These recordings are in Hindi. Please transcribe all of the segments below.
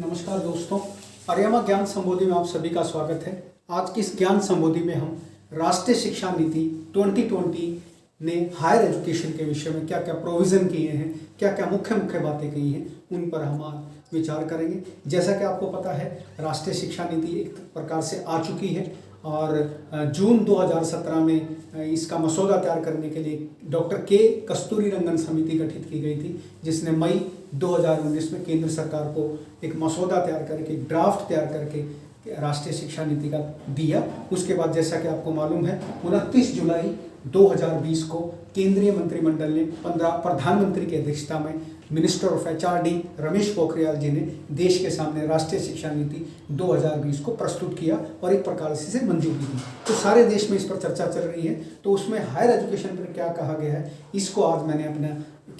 नमस्कार दोस्तों, आर्यमा ज्ञान संबोधि में आप सभी का स्वागत है। आज की इस ज्ञान संबोधि में हम राष्ट्रीय शिक्षा नीति 2020 ने हायर एजुकेशन के विषय में क्या क्या प्रोविज़न किए हैं, क्या क्या मुख्य मुख्य बातें कही हैं, उन पर हम आज विचार करेंगे। जैसा कि आपको पता है, राष्ट्रीय शिक्षा नीति एक प्रकार से आ चुकी है और जून 2017 में इसका मसौदा तैयार करने के लिए डॉक्टर के कस्तूरीरंगन समिति गठित की गई थी, जिसने मई 2019 में केंद्र सरकार को एक मसौदा तैयार करके, ड्राफ्ट तैयार करके राष्ट्रीय शिक्षा नीति का दिया। उसके बाद जैसा कि आपको मालूम है, 29 जुलाई 2020 को केंद्रीय मंत्रिमंडल ने प्रधानमंत्री की अध्यक्षता में minister of HRD Ramesh Pokhriyal ji ने देश के सामने राष्ट्रीय शिक्षा नीति 2020 को प्रस्तुत किया और एक प्रकार से इसे मंजूरी दी। तो सारे देश में इस पर चर्चा चल रही है। तो उसमें हायर एजुकेशन पर क्या कहा गया है, इसको आज मैंने अपना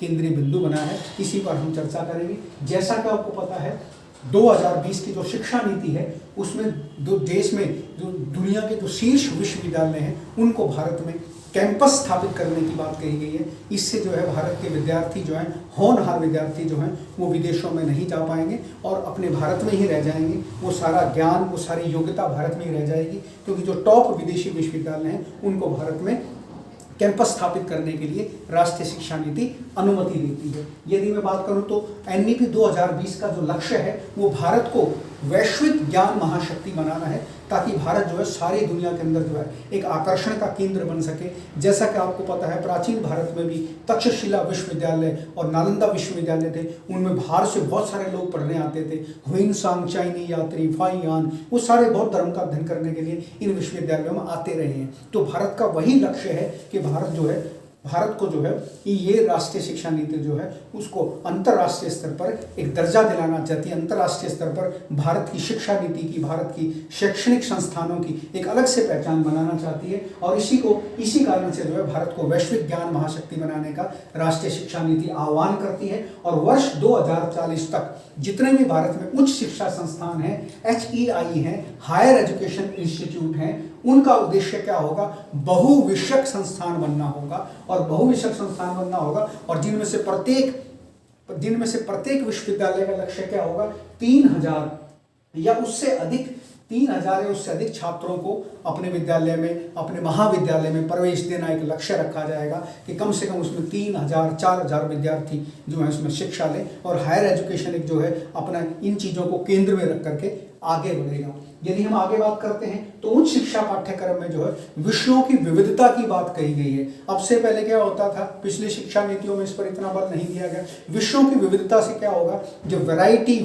केंद्रीय बिंदु बनाया है, इसी पर हम चर्चा करेंगे। जैसा कि आपको पता है, 2020 की जो शिक्षा नीति है उसमें देश में जो दुनिया के जो शीर्ष विश्वविद्यालय हैं उनको भारत में कैंपस स्थापित करने की बात कही गई है। इससे जो है भारत के विद्यार्थी जो हैं, होनहार विद्यार्थी जो हैं, वो विदेशों में नहीं जा पाएंगे और अपने भारत में ही रह जाएंगे। वो सारा ज्ञान, वो सारी योग्यता भारत में ही रह जाएगी, क्योंकि जो टॉप विदेशी विश्वविद्यालय हैं उनको भारत में कैंपस स्थापित करने के लिए राष्ट्रीय शिक्षा नीति अनुमति देती है। यदि मैं बात करूं तो एनईपी 2020 का जो लक्ष्य है वो भारत को वैश्विक ज्ञान महाशक्ति बनाना है, ताकि भारत जो है सारी दुनिया के अंदर जो है एक आकर्षण का केंद्र बन सके। जैसा कि आपको पता है, प्राचीन भारत में भी तक्षशिला विश्वविद्यालय और नालंदा विश्वविद्यालय थे, उनमें बाहर से बहुत सारे लोग पढ़ने आते थे। ह्वेनसांग, चाइनी यात्री, फाइयान, वो सारे बौद्ध धर्म का अध्ययन करने के लिए इन विश्वविद्यालयों में आते रहे हैं। तो भारत का वही लक्ष्य है कि भारत को जो है ये राष्ट्रीय शिक्षा नीति जो है उसको अंतर्राष्ट्रीय स्तर पर एक दर्जा दिलाना चाहती है। अंतर्राष्ट्रीय स्तर पर भारत की शिक्षा नीति की, भारत की शैक्षणिक संस्थानों की एक अलग से पहचान बनाना चाहती है और इसी कारण से जो है भारत को वैश्विक ज्ञान महाशक्ति बनाने का राष्ट्रीय शिक्षा नीति आह्वान करती है। और वर्ष 2040 तक जितने भी भारत में उच्च शिक्षा संस्थान हैं, HEI हैं, हायर एजुकेशन इंस्टीट्यूट हैं, उनका उद्देश्य क्या होगा, बहुविषयक संस्थान बनना होगा। और बहुविषयक संस्थान बनना होगा और जिनमें से प्रत्येक विश्वविद्यालय का लक्ष्य क्या होगा, 3000 या उससे अधिक छात्रों को अपने विद्यालय में, अपने महाविद्यालय में प्रवेश देना एक लक्ष्य रखा जाएगा कि कम से कम उसमें 3000-4000 विद्यार्थी जो है उसमें शिक्षा लें। और हायर एजुकेशन एक जो है अपना इन चीज़ों को केंद्र में रख करके आगे बढ़ेगा। यदि हम आगे बात करते हैं तो उच्च शिक्षा पाठ्यक्रम में जो है विषयों की विविधता की बात कही गई है। अब से पहले क्या होता था, पिछली शिक्षा नीतियों में इस पर इतना बल नहीं दिया गया। विषयों की विविधता से क्या होगा, जब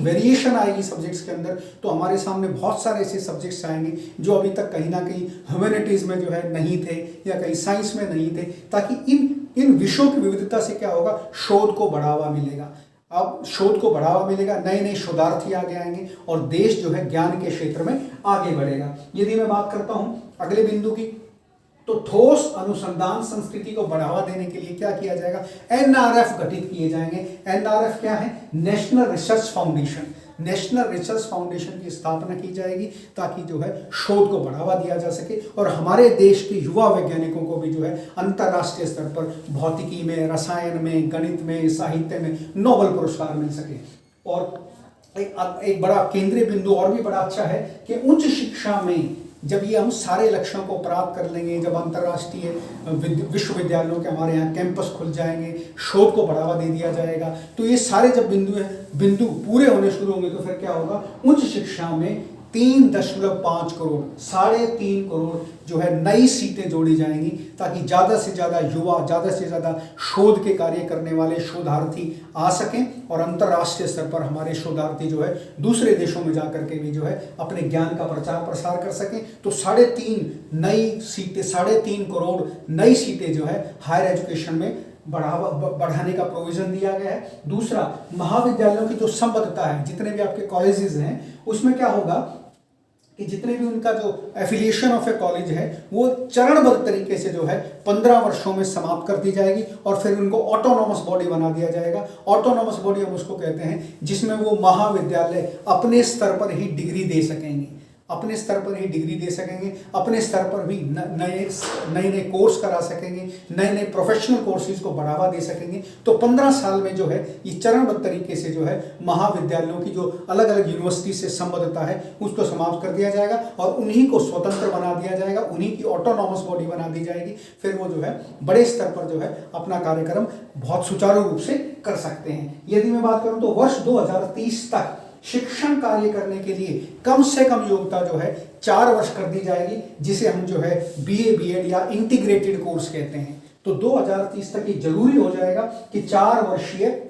वेरिएशन आएगी सब्जेक्ट्स के अंदर, तो हमारे सामने बहुत सारे ऐसे सब्जेक्ट्स आएंगे जो अभी तक कहीं ना कहीं ह्यूमैनिटीज़ में जो है नहीं थे या कहीं साइंस में नहीं थे, ताकि इन विषयों की विविधता से क्या होगा, शोध को बढ़ावा मिलेगा। अब शोध को बढ़ावा मिलेगा, नए नए शोधार्थी आगे आएंगे और देश जो है ज्ञान के क्षेत्र में आगे बढ़ेगा। यदि मैं बात करता हूं अगले बिंदु की, तो ठोस अनुसंधान संस्कृति को बढ़ावा देने के लिए क्या किया जाएगा, NRF गठित किए जाएंगे। NRF क्या है, national research foundation. National research foundation की स्थापना की जाएगी ताकि जो है शोध को बढ़ावा दिया जा सके और हमारे देश के युवा वैज्ञानिकों को भी जो है अंतर्राष्ट्रीय स्तर पर भौतिकी में, रसायन में, गणित में, साहित्य में नोबेल पुरस्कार मिल सके। और एक बड़ा केंद्रीय बिंदु और भी बड़ा अच्छा है कि उच्च शिक्षा में जब ये हम सारे लक्ष्यों को प्राप्त कर लेंगे, जब अंतर्राष्ट्रीय विश्वविद्यालयों के हमारे यहाँ कैंपस खुल जाएंगे, शोध को बढ़ावा दे दिया जाएगा, तो ये सारे जब बिंदु पूरे होने शुरू होंगे तो फिर क्या होगा, उच्च शिक्षा में 3.5 करोड़, 3.5 करोड़ जो है नई सीटें जोड़ी जाएंगी, ताकि ज़्यादा से ज़्यादा युवा, ज़्यादा से ज़्यादा शोध के कार्य करने वाले शोधार्थी आ सकें और अंतर्राष्ट्रीय स्तर पर हमारे शोधार्थी जो है दूसरे देशों में जाकर के भी जो है अपने ज्ञान का प्रचार प्रसार कर सकें। तो 3.5 करोड़ नई सीटें जो है हायर एजुकेशन में बढ़ाने का प्रोविजन दिया गया है। दूसरा, महाविद्यालयों की जो संबद्धता है, जितने भी आपके कॉलेजेस हैं उसमें क्या होगा कि जितने भी उनका जो एफिलिएशन ऑफ ए कॉलेज है वो चरणबद्ध तरीके से जो है 15 वर्षों में समाप्त कर दी जाएगी और फिर उनको ऑटोनॉमस बॉडी बना दिया जाएगा। ऑटोनॉमस बॉडी हम उसको कहते हैं जिसमें वो महाविद्यालय अपने स्तर पर ही डिग्री दे सकेंगे। अपने स्तर पर ही डिग्री दे सकेंगे, अपने स्तर पर भी नए नए कोर्स करा सकेंगे, नए नए प्रोफेशनल कोर्सेज को बढ़ावा दे सकेंगे। तो 15 साल में जो है ये चरणबद्ध तरीके से जो है महाविद्यालयों की जो अलग अलग यूनिवर्सिटी से संबद्धता है उसको समाप्त कर दिया जाएगा और उन्हीं को स्वतंत्र बना दिया जाएगा, उन्हीं की ऑटोनॉमस बॉडी बना दी जाएगी। फिर वो जो है बड़े स्तर पर जो है अपना कार्यक्रम बहुत सुचारू रूप से कर सकते हैं। यदि मैं बात करूं तो वर्ष 2030 तक शिक्षण कार्य करने के लिए कम से कम योग्यता जो है 4 वर्ष कर दी जाएगी, जिसे हम जो है बीए बीएड या इंटीग्रेटेड कोर्स कहते हैं। तो 2030 तक ये जरूरी हो जाएगा कि 4 वर्षीय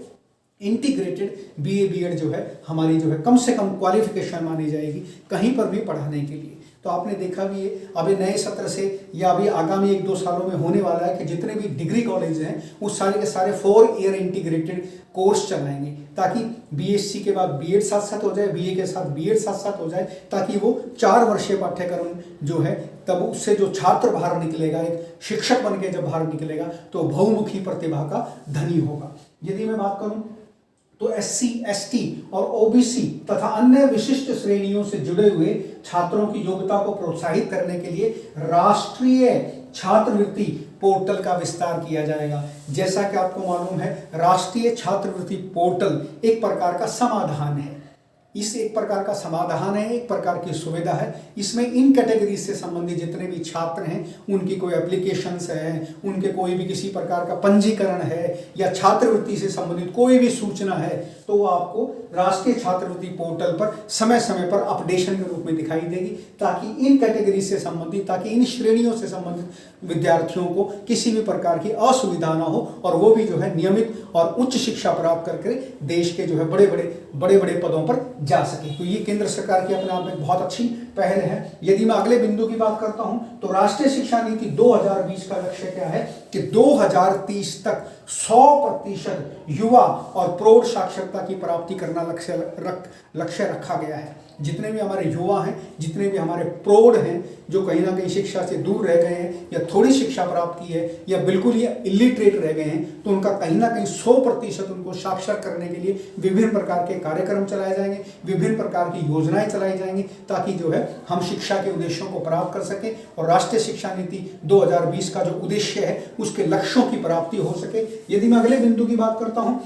इंटीग्रेटेड बीए बीएड जो है हमारी जो है कम से कम क्वालिफिकेशन मानी जाएगी कहीं पर भी पढ़ाने के लिए। तो आपने देखा भी है अभी नए सत्र से या अभी आगामी 1-2 सालों में होने वाला है कि जितने भी डिग्री कॉलेज हैं उस सारे के सारे 4 ईयर इंटीग्रेटेड कोर्स चलाएंगे, ताकि बीएससी के बाद बीएड साथ साथ हो जाए, बीए के साथ बीएड साथ साथ हो जाए, ताकि वो 4 वर्षीय पाठ्यक्रम जो है तब उससे जो छात्र बाहर निकलेगा, एक शिक्षक बन के जब बाहर निकलेगा तो बहुमुखी प्रतिभा का धनी होगा। यदि मैं बात करूं तो एससी, एसटी और ओबीसी तथा अन्य विशिष्ट श्रेणियों से जुड़े हुए छात्रों की योग्यता को प्रोत्साहित करने के लिए राष्ट्रीय छात्रवृत्ति पोर्टल का विस्तार किया जाएगा। जैसा कि आपको मालूम है राष्ट्रीय छात्रवृत्ति पोर्टल एक प्रकार का समाधान है, इस एक प्रकार का समाधान है, एक प्रकार की सुविधा है। इसमें इन कैटेगरी से संबंधित जितने भी छात्र हैं उनकी कोई एप्लीकेशंस है, उनके कोई भी किसी प्रकार का पंजीकरण है या छात्रवृत्ति से संबंधित कोई भी सूचना है तो वो आपको राष्ट्रीय छात्रवृत्ति पोर्टल पर समय समय पर अपडेशन के रूप में दिखाई देगी, ताकि इन कैटेगरी से संबंधित, ताकि इन श्रेणियों से संबंधित विद्यार्थियों को किसी भी प्रकार की असुविधा ना हो और वो भी जो है नियमित और उच्च शिक्षा प्राप्त करके देश के जो है बड़े बड़े पदों पर जा सके। तो ये केंद्र सरकार की अपने आप में बहुत अच्छी पहल है। यदि मैं अगले बिंदु की बात करता हूं तो राष्ट्रीय शिक्षा नीति 2020 का लक्ष्य क्या है कि 2030 तक 100% युवा और प्रौढ़ साक्षरता की प्राप्ति करना लक्ष्य रखा गया है। जितने भी हमारे युवा हैं, जितने भी हमारे प्रौढ़ हैं जो कहीं ना कहीं शिक्षा से दूर रह गए हैं या थोड़ी शिक्षा प्राप्त की है या बिल्कुल ही इलिटरेट रह गए हैं, तो उनका कहीं ना कहीं 100% उनको साक्षर करने के लिए विभिन्न प्रकार के कार्यक्रम चलाए जाएंगे, विभिन्न प्रकार की योजनाएं चलाई जाएंगी, ताकि जो है हम शिक्षा के उद्देश्यों को प्राप्त कर सकें और राष्ट्रीय शिक्षा नीति 2020 का जो उद्देश्य है उसके लक्ष्यों की प्राप्ति हो सके। यदि मैं अगले बिंदु की बात करता हूं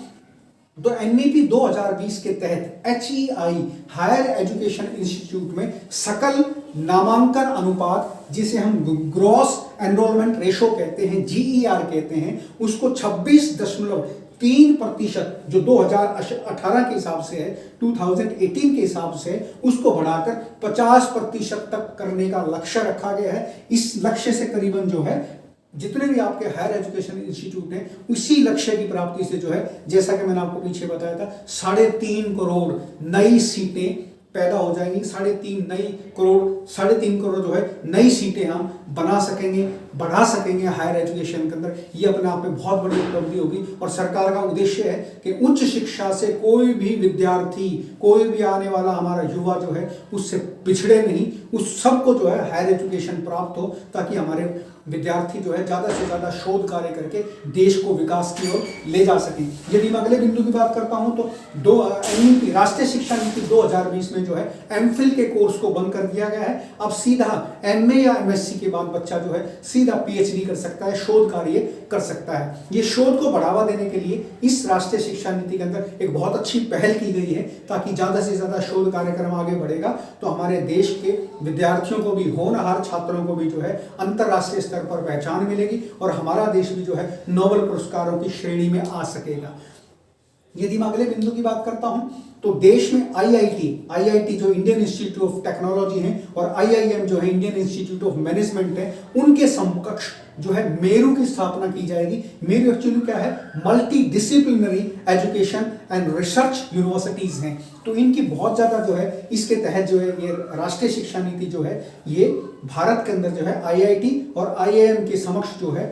तो एनईपी 2020 के तहत HEI हायर एजुकेशन इंस्टीट्यूट में सकल नामांकन अनुपात, जिसे हम ग्रॉस एनरोलमेंट रेशो कहते हैं, GER कहते हैं, उसको 26.3% जो 2018 के हिसाब से है, 2018 के हिसाब से उसको बढ़ाकर 50% तक करने का लक्ष्य रखा गया है। इस लक्ष्य से करीबन जो है जितने भी आपके हायर एजुकेशन इंस्टीट्यूट हैं उसी लक्ष्य की प्राप्ति से जो है, जैसा कि मैंने आपको पीछे बताया था, 3.5 करोड़ नई सीटें पैदा हो जाएंगी। 3.5 करोड़ जो है नई सीटें हम बना सकेंगे, बढ़ा सकेंगे हायर एजुकेशन के अंदर। ये अपने आप में बहुत बड़ी उपलब्धि होगी और सरकार का उद्देश्य है कि उच्च शिक्षा से कोई भी विद्यार्थी, कोई भी आने वाला हमारा युवा जो है उससे पिछड़े नहीं, उस सबको जो है हायर एजुकेशन प्राप्त हो, ताकि हमारे विद्यार्थी जो है ज़्यादा से ज़्यादा शोध कार्य करके देश को विकास की ओर ले जा सकें। यदि मैं अगले बिंदु की बात करता हूं तो राष्ट्रीय शिक्षा नीति 2020 में जो है एमफिल के कोर्स को बंद कर दिया गया है। अब सीधा एमए या एमएससी के बाद बच्चा जो है सीधा पीएचडी कर सकता है, शोध कार्य कर सकता है। ये शोध को बढ़ावा देने के लिए इस राष्ट्रीय शिक्षा नीति के अंदर एक बहुत अच्छी पहल की गई है, ताकि ज़्यादा से ज़्यादा शोध कार्यक्रम आगे बढ़ेगा तो हमारे देश के विद्यार्थियों को भी, होनहार छात्रों को भी जो है अंतर्राष्ट्रीय स्तर पर पहचान मिलेगी और हमारा देश भी जो है नोबेल पुरस्कारों की श्रेणी में आ सकेगा। यदि मैं अगले बिंदु की बात करता हूं तो देश में आईआईटी जो इंडियन इंस्टीट्यूट ऑफ टेक्नोलॉजी है और आईआईएम जो है इंडियन इंस्टीट्यूट ऑफ मैनेजमेंट है, उनके समकक्ष जो है मेरू की स्थापना की जाएगी। मेरू एक्चुअली क्या है, multi disciplinary education and research universities हैं। तो इनकी बहुत ज़्यादा जो है इसके तहत जो है ये राष्ट्रीय शिक्षा नीति जो है ये भारत के अंदर जो है आईआईटी और आईआईएम के समक्ष जो है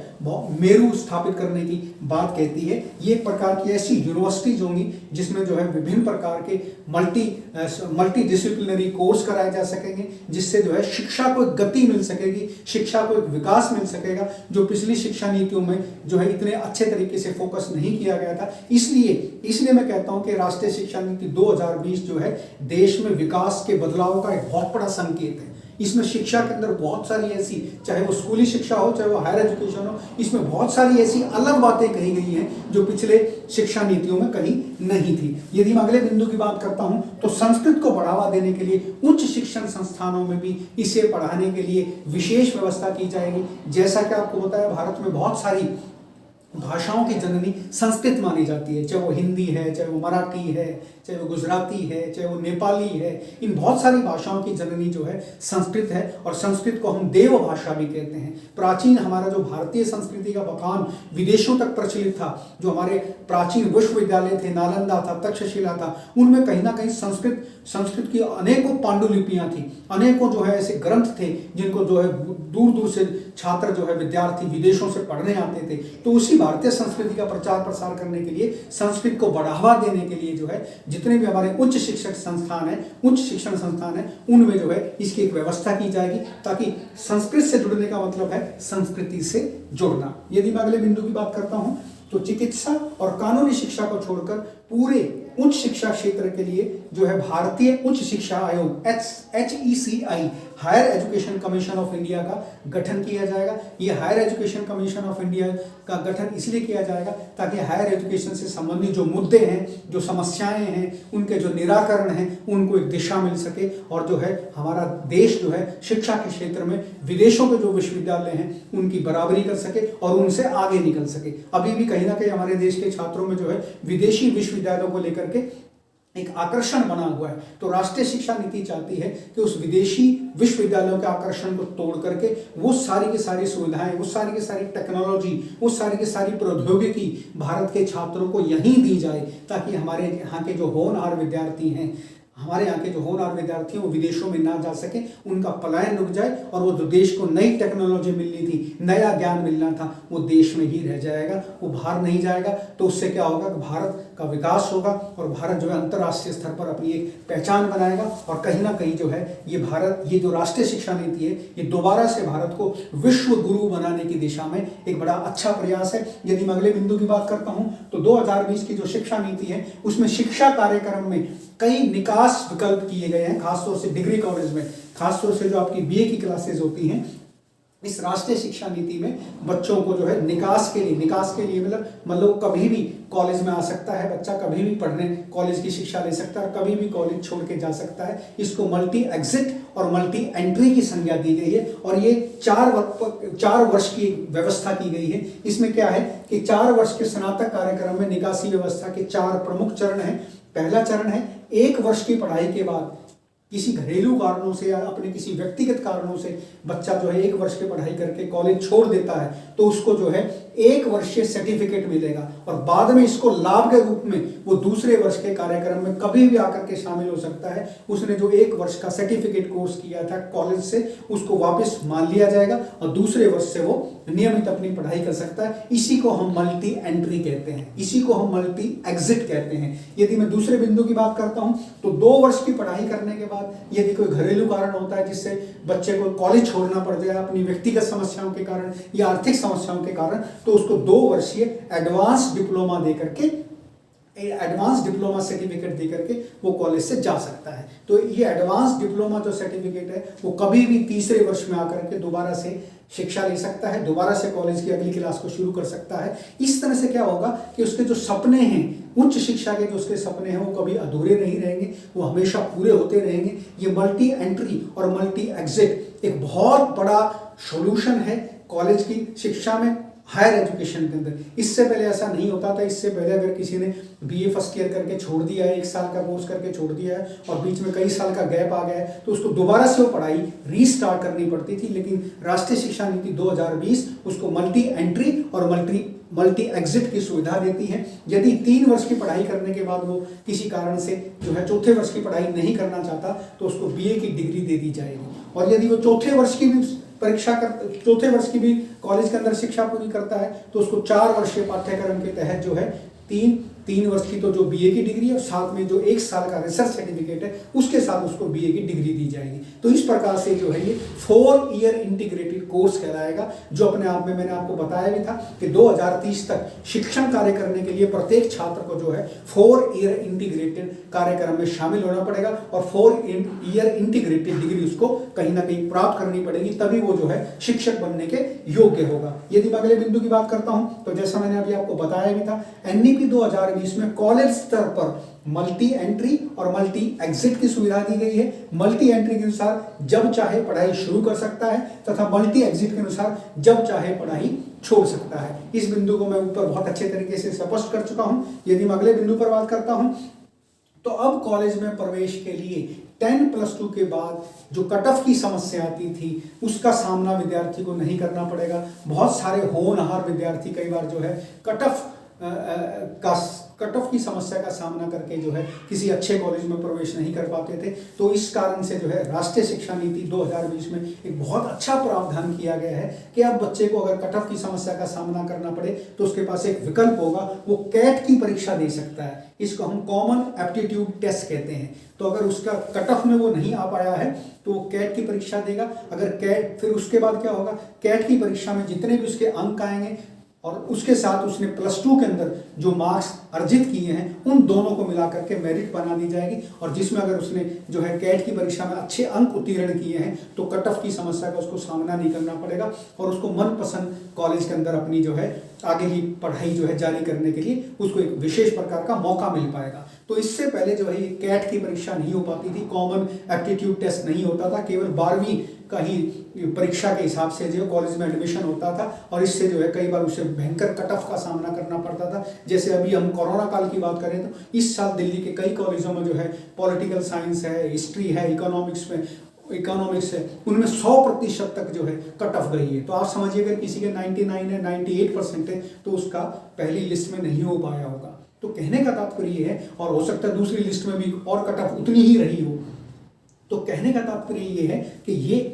मेरू स्थापित करने की बात कहती है। ये एक प्रकार की ऐसी यूनिवर्सिटीज होंगी जिसमें जो है विभिन्न प्रकार प्रकार के मल्टी डिसिप्लिनरी कोर्स कराए जा सकेंगे, जिससे जो है शिक्षा को एक गति मिल सकेगी, शिक्षा को एक विकास मिल सकेगा, जो पिछली शिक्षा नीतियों में जो है इतने अच्छे तरीके से फोकस नहीं किया गया था। इसलिए मैं कहता हूं कि राष्ट्रीय शिक्षा नीति 2020 जो है देश में विकास के बदलाव का एक बहुत बड़ा संकेत है। इसमें शिक्षा के अंदर बहुत सारी ऐसी, चाहे वो स्कूली शिक्षा हो चाहे वो हायर एजुकेशन हो, इसमें बहुत सारी ऐसी अलग बातें कही गई हैं जो पिछले शिक्षा नीतियों में कहीं नहीं थी। यदि मैं अगले बिंदु की बात करता हूं तो संस्कृत को बढ़ावा देने के लिए उच्च शिक्षण संस्थानों में भी इसे पढ़ाने के लिए विशेष व्यवस्था की जाएगी। जैसा कि आपको बताया, भारत में बहुत सारी भाषाओं की जननी संस्कृत मानी जाती है, चाहे वो हिंदी है, चाहे वो मराठी है, चाहे वो गुजराती है, चाहे वो नेपाली है। इन बहुत सारी भाषाओं की जननी जो है संस्कृत है, और संस्कृत को हम देव भाषा भी कहते हैं। प्राचीन हमारा जो भारतीय संस्कृति का बखान विदेशों तक प्रचलित था, जो हमारे प्राचीन विश्वविद्यालय थे, नालंदा था, तक्षशिला था, उनमें कहीं ना कहीं संस्कृत की अनेकों पांडुलिपियां थी, अनेकों जो है ऐसे ग्रंथ थे जिनको जो है दूर दूर से छात्र जो है विद्यार्थी विदेशों से पढ़ने आते थे। तो उसी भारतीय संस्कृति का प्रचार प्रसार करने के लिए, संस्कृत को बढ़ावा देने के लिए जो है जितने भी हमारे उच्च शिक्षण संस्थान है उनमें जो है इसकी एक व्यवस्था की जाएगी, ताकि संस्कृत से जुड़ने का मतलब है संस्कृति से जुड़ना। यदि मैं अगले बिंदु की बात करता हूं तो चिकित्सा और कानूनी शिक्षा को छोड़कर पूरे उच्च शिक्षा क्षेत्र के लिए जो है भारतीय उच्च शिक्षा आयोग HECI higher education commission of India का गठन किया जाएगा। ये higher education commission of India का गठन इसलिए किया जाएगा ताकि हायर एजुकेशन से संबंधित जो मुद्दे हैं, जो समस्याएं हैं, उनके जो निराकरण हैं, उनको एक दिशा मिल सके, और जो है हमारा देश जो है शिक्षा के क्षेत्र में विदेशों के जो विश्वविद्यालय हैं उनकी बराबरी कर सके और उनसे आगे निकल सके। अभी भी कहीं ना कहीं हमारे देश के छात्रों में जो है विदेशी विश्वविद्यालयों को लेकर के एक आकर्षण बना हुआ है। तो राष्ट्रीय शिक्षा नीति चाहती है कि उस विदेशी विश्वविद्यालयों के आकर्षण को तोड़ करके वो सारी की सारी सुविधाएं, वो सारी की सारी टेक्नोलॉजी, वो सारी की सारी प्रौद्योगिकी भारत के छात्रों को यहीं दी जाए, ताकि हमारे यहाँ के जो होनहार विद्यार्थी हैं, हमारे यहाँ के जो होनहार विद्यार्थी हैं वो विदेशों में ना जा सके, उनका पलायन रुक जाए, और वो जो देश को नई टेक्नोलॉजी मिलनी थी, नया ज्ञान मिलना था, वो देश में ही रह जाएगा, वो बाहर नहीं जाएगा। तो उससे क्या होगा कि भारत का विकास होगा और भारत जो है अंतर्राष्ट्रीय स्तर पर अपनी एक पहचान बनाएगा। और कहीं ना कहीं जो है ये जो राष्ट्रीय शिक्षा नीति है, ये दोबारा से भारत को विश्व गुरु बनाने की दिशा में एक बड़ा अच्छा प्रयास है। यदि मैं अगले बिंदु की बात करता हूं तो 2020 की जो शिक्षा नीति है उसमें शिक्षा कार्यक्रम में कई निकास विकल्प किए गए हैं, खासतौर से डिग्री कॉलेज में, खासतौर से जो आपकी BA की क्लासेज होती हैं। इस राष्ट्रीय शिक्षा नीति में बच्चों को जो है निकास के लिए मतलब कभी भी कॉलेज में आ सकता है बच्चा, कभी भी पढ़ने कॉलेज की शिक्षा ले सकता है, कभी भी कॉलेज छोड़ के जा सकता है। इसको मल्टी एग्जिट और मल्टी एंट्री की संज्ञा दी गई है, और ये 4 वर्ष की व्यवस्था की गई है। इसमें क्या है कि 4 वर्ष के स्नातक कार्यक्रम में निकासी व्यवस्था के 4 प्रमुख चरण हैं। पहला चरण है 1 वर्ष की पढ़ाई के बाद किसी घरेलू कारणों से या अपने किसी व्यक्तिगत कारणों से बच्चा जो है 1 वर्ष की पढ़ाई करके कॉलेज छोड़ देता है, तो उसको जो है 1 वर्षीय सर्टिफिकेट मिलेगा, और बाद में इसको लाभ के रूप में वो दूसरे वर्ष के कार्यक्रम में कभी भी आकर के शामिल हो सकता है। उसने जो 1 वर्ष का सर्टिफिकेट कोर्स किया था कॉलेज से, उसको वापस मान लिया जाएगा और दूसरे वर्ष से वो नियमित अपनी पढ़ाई कर सकता है। इसी को हम मल्टी एंट्री कहते हैं, इसी को हम मल्टी एग्जिट कहते हैं। यदि मैं दूसरे बिंदु की बात करता हूं तो 2 वर्ष की पढ़ाई करने के बाद यदि कोई घरेलू कारण होता है जिससे बच्चे को कॉलेज छोड़ना पड़ जाए अपनी व्यक्तिगत समस्याओं के कारण या आर्थिक समस्याओं के कारण, तो उसको 2 वर्षीय एडवांस डिप्लोमा देकर के, एडवांस डिप्लोमा सर्टिफिकेट देकर के वो कॉलेज से जा सकता है। तो ये एडवांस डिप्लोमा जो सर्टिफिकेट है वो कभी भी तीसरे वर्ष में आकर के दोबारा से शिक्षा ले सकता है, दोबारा से कॉलेज की अगली क्लास को शुरू कर सकता है। इस तरह से क्या होगा कि उसके जो सपने हैं, उच्च शिक्षा के जो उसके सपने हैं, वो कभी अधूरे नहीं रहेंगे, वो हमेशा पूरे होते रहेंगे। ये मल्टी एंट्री और मल्टी एग्जिट एक बहुत बड़ा सॉल्यूशन है कॉलेज की शिक्षा में, हायर एजुकेशन के अंदर। इससे पहले ऐसा नहीं होता था। इससे पहले अगर किसी ने BA फर्स्ट ईयर करके छोड़ दिया है, 1 साल का कोर्स करके छोड़ दिया है और बीच में कई साल का गैप आ गया है, तो उसको दोबारा से वो पढ़ाई रीस्टार्ट करनी पड़ती थी। लेकिन राष्ट्रीय शिक्षा नीति 2020 उसको मल्टी एंट्री और मल्टी एग्जिट की सुविधा देती है। यदि 3 वर्ष की पढ़ाई करने के बाद वो किसी कारण से जो है 4थे वर्ष की पढ़ाई नहीं करना चाहता, तो उसको BA की डिग्री दे दी जाएगी। और यदि वो 4थे वर्ष की भी 4थे वर्ष की भी कॉलेज के अंदर शिक्षा पूरी करता है, तो उसको 4 वर्षीय पाठ्यक्रम के तहत जो है 3 वर्ष की तो जो बीए की डिग्री है और साथ में जो 1 साल का रिसर्च सर्टिफिकेट है उसके साथ उसको बीए की डिग्री दी जाएगी। तो इस प्रकार से जो है ये 4 ईयर इंटीग्रेटेड कोर्स कहलाएगा, जो अपने आप में मैंने आपको बताया भी था कि 2030 तक शिक्षण कार्य करने के लिए प्रत्येक छात्र को जो है 4 ईयर इंटीग्रेटेड कार्यक्रम में शामिल होना पड़ेगा और 4 ईयर इंटीग्रेटेड डिग्री उसको कहीं ना कहीं प्राप्त करनी पड़ेगी, तभी वो जो है शिक्षक बनने के योग्य होगा। यदि मैं अगले बिंदु की बात करता हूं तो जैसा मैंने अभी आपको बताया भी था, एनईपी 2020 में कॉलेज स्तर पर मल्टी एंट्री और मल्टी एग्जिट की सुविधा दी गई है। मल्टी एंट्री के अनुसार जब चाहे पढ़ाई शुरू कर सकता है तथा मल्टी एग्जिट के अनुसार जब चाहे पढ़ाई छोड़ सकता है। इस बिंदु को मैं ऊपर बहुत अच्छे तरीके से स्पष्ट कर चुका हूं। यदि मैं अगले बिंदु पर बात करता हूं तो अब कॉलेज में प्रवेश के लिए 10+2 के बाद जो कट ऑफ की समस्या आती थी उसका सामना विद्यार्थी को नहीं करना पड़ेगा। बहुत सारे होनहार विद्यार्थी कई बार जो है कट ऑफ की समस्या का सामना करके जो है किसी अच्छे कॉलेज में प्रवेश नहीं कर पाते थे। तो इस कारण से जो है राष्ट्रीय शिक्षा नीति 2020 में एक बहुत अच्छा प्रावधान किया गया है कि अब बच्चे को अगर कट ऑफ की समस्या का सामना करना पड़े तो उसके पास एक विकल्प होगा, वो कैट की परीक्षा दे सकता है। इसको हम कॉमन एप्टीट्यूड टेस्ट कहते हैं। तो अगर उसका कट ऑफ में वो नहीं आ पाया है तो वो कैट की परीक्षा देगा। अगर कैट, फिर उसके बाद क्या होगा, कैट की परीक्षा में जितने भी उसके अंक आएंगे और उसके साथ उसने +2 के अंदर जो मार्क्स अर्जित किए हैं उन दोनों को मिलाकर के मेरिट बना दी जाएगी। और जिसमें अगर उसने जो है कैट की परीक्षा में अच्छे अंक उत्तीर्ण किए हैं तो कट ऑफ की समस्या का उसको सामना नहीं करना पड़ेगा और उसको मनपसंद कॉलेज के अंदर अपनी जो है आगे की पढ़ाई जो है जारी करने के लिए उसको एक विशेष प्रकार का मौका मिल पाएगा। तो इससे पहले जो है ये कैट की परीक्षा नहीं हो पाती थी, कॉमन एप्टीट्यूड टेस्ट नहीं होता था, केवल 12वीं का ही परीक्षा के हिसाब से जो कॉलेज में एडमिशन होता था और इससे जो है कई बार उसे भयंकर कट ऑफ का सामना करना पड़ता था। जैसे अभी हम कोरोना काल की बात करें तो इस साल दिल्ली के कई कॉलेजों में जो है पॉलिटिकल साइंस है, हिस्ट्री है, इकोनॉमिक्स है, उनमें 100% तक जो है कट ऑफ गई है। तो आप समझिए अगर किसी के 99 है, 98% है तो उसका पहली लिस्ट में नहीं हो पाया होगा। तो कहने का तात्पर्य है, और हो सकता है दूसरी लिस्ट में भी और कट ऑफ उतनी ही रही हो। तो कहने का तात्पर्य ये है कि ये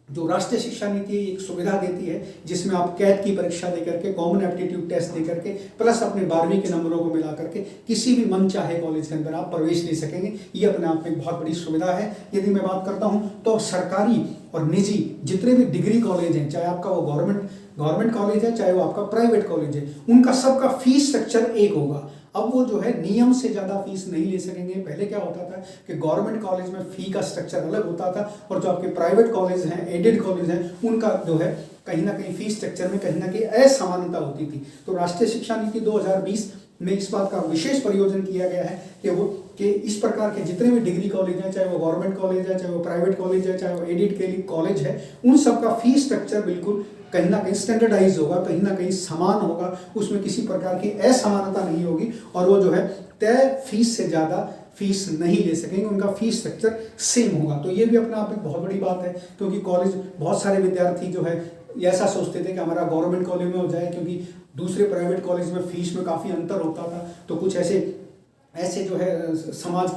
जो राष्ट्रीय शिक्षा नीति है एक सुविधा देती है जिसमें आप कैट की परीक्षा दे करके, कॉमन एप्टीट्यूड टेस्ट दे करके प्लस अपने 12वीं के नंबरों को मिला करके किसी भी मन चाहे कॉलेज के अंदर आप प्रवेश ले सकेंगे। ये अपने आप में बहुत बड़ी सुविधा है। यदि मैं बात करता हूँ तो सरकारी और निजी जितने भी डिग्री कॉलेज हैं, चाहे आपका वो गवर्नमेंट कॉलेज है, चाहे वो आपका प्राइवेट कॉलेज है, उनका सबका फीस स्ट्रक्चर एक होगा। अब वो जो है नियम से ज़्यादा फीस नहीं ले सकेंगे। पहले क्या होता था कि गवर्नमेंट कॉलेज में फ़ी का स्ट्रक्चर अलग होता था और जो आपके प्राइवेट कॉलेज हैं, एडेड कॉलेज हैं, उनका जो है कहीं ना कहीं फीस स्ट्रक्चर में कहीं ना कहीं असमानता होती थी। तो राष्ट्रीय शिक्षा नीति 2020 में इस बात का विशेष प्रयोजन किया गया है कि इस प्रकार के जितने भी डिग्री कॉलेज हैं, चाहे वो गवर्नमेंट कॉलेज है, चाहे वो प्राइवेट कॉलेज है, चाहे वो एडेड के लिए कॉलेज है, उन सबका फीस स्ट्रक्चर बिल्कुल कहीं ना कहीं स्टैंडर्डाइज होगा, कहीं ना कहीं समान होगा, उसमें किसी प्रकार की असमानता नहीं होगी और वो जो है तय फीस से ज़्यादा फीस नहीं ले सकेंगे, उनका फीस स्ट्रक्चर सेम होगा। तो ये भी अपने आप में बहुत बड़ी बात है, क्योंकि कॉलेज बहुत सारे विद्यार्थी जो है ऐसा सोचते थे कि हमारा गवर्नमेंट कॉलेज में हो जाए, क्योंकि दूसरे प्राइवेट कॉलेज में फीस में काफ़ी अंतर होता था। तो कुछ ऐसे जो है समाज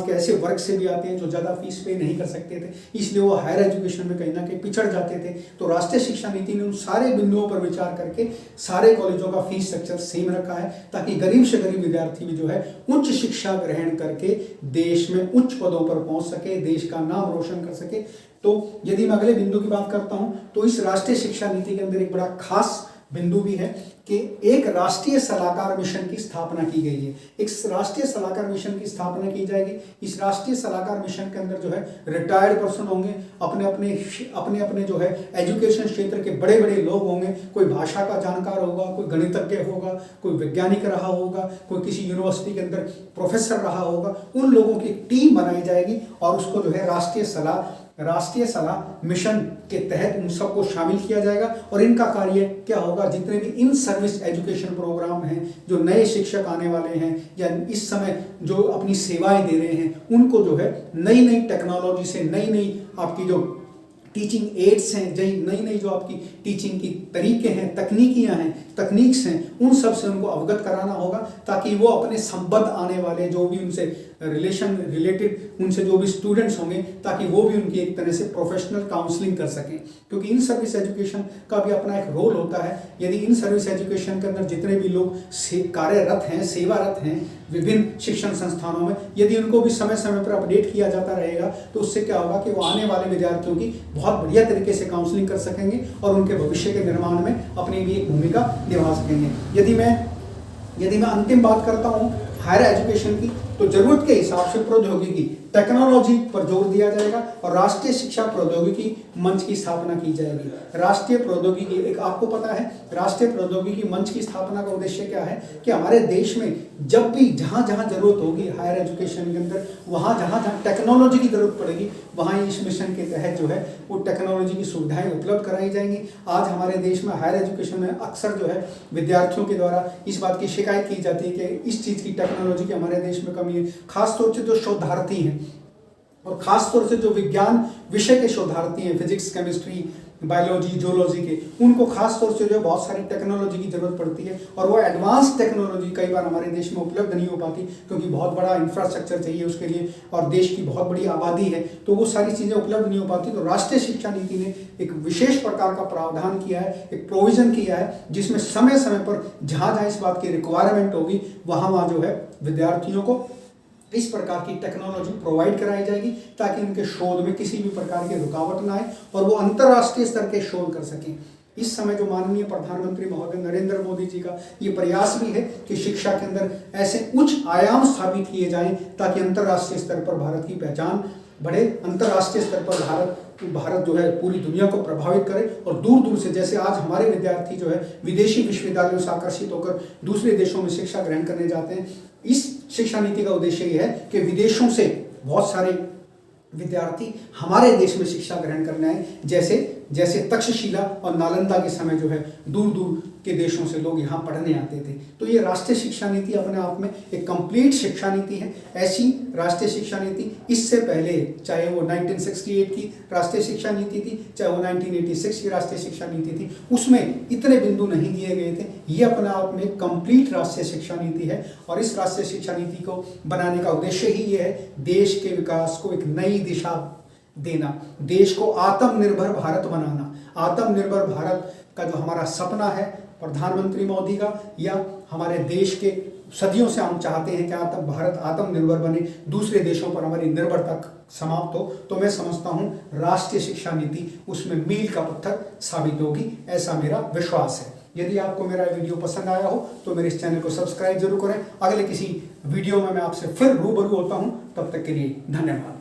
के ऐसे वर्ग से भी आते हैं जो ज़्यादा फीस पे नहीं कर सकते थे, इसलिए वो हायर एजुकेशन में कहीं ना कहीं पिछड़ जाते थे। तो राष्ट्रीय शिक्षा नीति ने उन सारे बिंदुओं पर विचार करके सारे कॉलेजों का फीस स्ट्रक्चर सेम रखा है, ताकि गरीब से गरीब विद्यार्थी भी जो है उच्च शिक्षा ग्रहण करके देश में उच्च पदों पर पहुंच सके, देश का नाम रोशन कर सके। तो यदि मैं अगले बिंदु की बात करता हूं तो इस राष्ट्रीय शिक्षा नीति के अंदर एक बड़ा खास बिंदु भी है कि एक राष्ट्रीय सलाहकार मिशन की स्थापना की गई है। एक राष्ट्रीय सलाहकार मिशन की स्थापना की जाएगी। इस राष्ट्रीय सलाहकार मिशन के अंदर जो है रिटायर्ड पर्सन होंगे, अपने अपने जो है एजुकेशन क्षेत्र के बड़े बड़े लोग होंगे। कोई भाषा का जानकार होगा, कोई गणितज्ञ होगा, कोई वैज्ञानिक रहा होगा, कोई किसी यूनिवर्सिटी के अंदर प्रोफेसर रहा होगा। उन लोगों की टीम बनाई जाएगी और उसको जो है राष्ट्रीय सलाह मिशन के तहत उन सबको शामिल किया जाएगा। और इनका कार्य क्या होगा, जितने भी इन सर्विस एजुकेशन प्रोग्राम हैं, जो नए शिक्षक आने वाले हैं या इस समय जो अपनी सेवाएं दे रहे हैं, उनको जो है नई नई टेक्नोलॉजी से, नई आपकी जो टीचिंग एड्स हैं, नई जो आपकी टीचिंग की तरीके हैं, तकनीकियां हैं, तकनीक्स हैं उन सब से उनको अवगत कराना होगा, ताकि वो अपने संबद्ध आने वाले जो भी उनसे रिलेटेड उनसे जो भी स्टूडेंट्स होंगे, ताकि वो भी उनकी एक तरह से प्रोफेशनल काउंसलिंग कर सकें। क्योंकि इन सर्विस एजुकेशन का भी अपना एक रोल होता है। यदि इन सर्विस एजुकेशन के अंदर जितने भी लोग कार्यरत हैं, सेवारत हैं विभिन्न शिक्षण संस्थानों में, यदि उनको भी समय समय पर अपडेट किया जाता रहेगा, तो उससे क्या होगा कि वो आने वाले विद्यार्थियों की बहुत बढ़िया तरीके से काउंसलिंग कर सकेंगे और उनके भविष्य के निर्माण में अपनी भी एक भूमिका निभा सकेंगे। यदि मैं अंतिम बात करता हूँ हायर एजुकेशन की, तो जरूरत के हिसाब से प्रौद्योगिकी टेक्नोलॉजी पर जोर दिया जाएगा और राष्ट्रीय शिक्षा प्रौद्योगिकी मंच की स्थापना की जाएगी। राष्ट्रीय प्रौद्योगिकी, एक आपको पता है राष्ट्रीय प्रौद्योगिकी मंच की स्थापना का उद्देश्य क्या है कि हमारे देश में जब भी जहाँ जहाँ जरूरत होगी हायर एजुकेशन के अंदर, वहाँ जहाँ जहाँ टेक्नोलॉजी की जरूरत पड़ेगी, वहाँ इस मिशन के तहत जो है वो टेक्नोलॉजी की सुविधाएं उपलब्ध कराई जाएंगी। आज हमारे देश में हायर एजुकेशन में अक्सर जो है विद्यार्थियों के द्वारा इस बात की शिकायत की जाती है कि इस चीज़ की टेक्नोलॉजी की हमारे देश में कमी है। खासतौर से जो शोधार्थी हैं और खासतौर से जो विज्ञान विषय के शोधार्थी हैं, फिजिक्स, केमिस्ट्री, बायोलॉजी, जोलॉजी के, उनको खास तौर से जो बहुत सारी टेक्नोलॉजी की जरूरत पड़ती है और वो एडवांस टेक्नोलॉजी कई बार हमारे देश में उपलब्ध नहीं हो पाती, क्योंकि बहुत बड़ा इंफ्रास्ट्रक्चर चाहिए उसके लिए और देश की बहुत बड़ी आबादी है, तो वो सारी चीज़ें उपलब्ध नहीं हो पाती। तो राष्ट्रीय शिक्षा नीति ने एक विशेष प्रकार का प्रावधान किया है, एक प्रोविजन किया है, जिसमें समय समय पर जहाँ जहाँ इस बात की रिक्वायरमेंट होगी वहाँ जो है विद्यार्थियों को इस प्रकार की टेक्नोलॉजी प्रोवाइड कराई जाएगी, ताकि उनके शोध में किसी भी प्रकार की रुकावट ना आए और वो अंतर्राष्ट्रीय स्तर के शोध कर सकें। इस समय जो माननीय प्रधानमंत्री महोदय नरेंद्र मोदी जी का ये प्रयास भी है कि शिक्षा के अंदर ऐसे उच्च आयाम स्थापित किए जाएं, ताकि अंतर्राष्ट्रीय स्तर पर भारत की पहचान बढ़े, अंतर्राष्ट्रीय स्तर पर भारत जो है पूरी दुनिया को प्रभावित करे और दूर दूर से, जैसे आज हमारे विद्यार्थी जो है विदेशी विश्वविद्यालयों से आकर्षित होकर दूसरे देशों में शिक्षा ग्रहण करने जाते हैं, इस शिक्षा नीति का उद्देश्य यह है कि विदेशों से बहुत सारे विद्यार्थी हमारे देश में शिक्षा ग्रहण करने आए, जैसे तक्षशिला और नालंदा के समय जो है दूर दूर के देशों से लोग यहाँ पढ़ने आते थे। तो ये राष्ट्रीय शिक्षा नीति अपने आप में एक कंप्लीट शिक्षा नीति है। ऐसी राष्ट्रीय शिक्षा नीति इससे पहले, चाहे वो 1968 की राष्ट्रीय शिक्षा नीति थी, चाहे वो 1986 की राष्ट्रीय शिक्षा नीति थी, उसमें इतने बिंदु नहीं दिए गए थे। ये अपने आप में कंप्लीट राष्ट्रीय शिक्षा नीति है और इस राष्ट्रीय शिक्षा नीति को बनाने का उद्देश्य ही ये है, देश के विकास को एक नई दिशा देना, देश को आत्मनिर्भर भारत बनाना। आत्मनिर्भर भारत का जो हमारा सपना है प्रधानमंत्री मोदी का, या हमारे देश के सदियों से हम चाहते हैं कि भारत आत्मनिर्भर बने, दूसरे देशों पर हमारी निर्भरता समाप्त हो, तो मैं समझता हूँ राष्ट्रीय शिक्षा नीति उसमें मील का पत्थर साबित होगी, ऐसा मेरा विश्वास है। यदि आपको मेरा वीडियो पसंद आया हो तो मेरे इस चैनल को सब्सक्राइब जरूर करें। अगले किसी वीडियो में मैं आपसे फिर रूबरू होता हूँ, तब तक के लिए धन्यवाद।